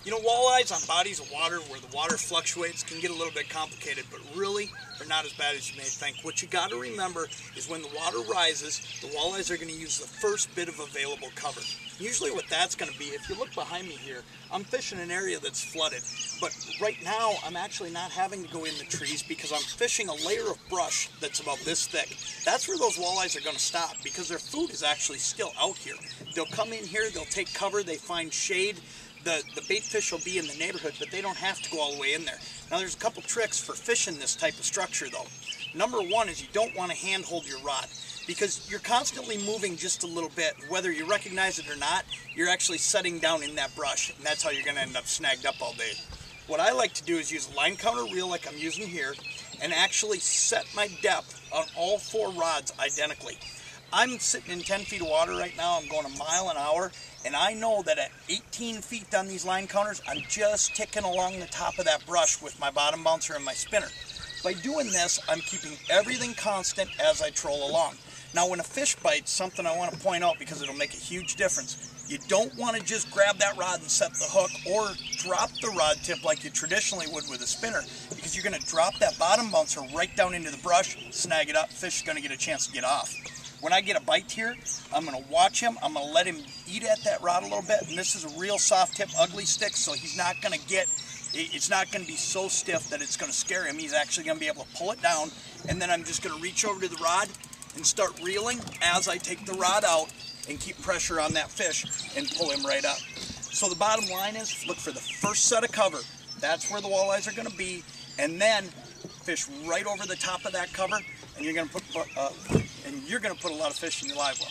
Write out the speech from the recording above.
You know, walleyes on bodies of water where the water fluctuates can get a little bit complicated, but really they're not as bad as you may think. What you got to remember is when the water rises, the walleyes are going to use the first bit of available cover. Usually what that's going to be, if you look behind me here, I'm fishing an area that's flooded, but right now I'm actually not having to go in the trees because I'm fishing a layer of brush that's about this thick. That's where those walleyes are going to stop because their food is actually still out here. They'll come in here, they'll take cover, they find shade. The bait fish will be in the neighborhood, but they don't have to go all the way in there. Now there's a couple tricks for fishing this type of structure though. Number one is you don't want to hand hold your rod because you're constantly moving just a little bit. Whether you recognize it or not, you're actually setting down in that brush, and that's how you're going to end up snagged up all day. What I like to do is use a line counter reel like I'm using here and actually set my depth on all 4 rods identically. I'm sitting in 10 feet of water right now. I'm going a mile an hour, and I know that at 18 feet on these line counters, I'm just ticking along the top of that brush with my bottom bouncer and my spinner. By doing this, I'm keeping everything constant as I troll along. Now, when a fish bites, something I want to point out because it'll make a huge difference. You don't want to just grab that rod and set the hook or drop the rod tip like you traditionally would with a spinner because you're going to drop that bottom bouncer right down into the brush, snag it up, fish is going to get a chance to get off. When I get a bite here, I'm going to watch him. I'm going to let him eat at that rod a little bit. And this is a real soft tip, ugly stick, so he's not going to get, it's not going to be so stiff that it's going to scare him. He's actually going to be able to pull it down. And then I'm just going to reach over to the rod and start reeling as I take the rod out and keep pressure on that fish and pull him right up. So the bottom line is look for the first set of cover. That's where the walleyes are going to be. And then fish right over the top of that cover, and you're going to put a lot of fish in your live well.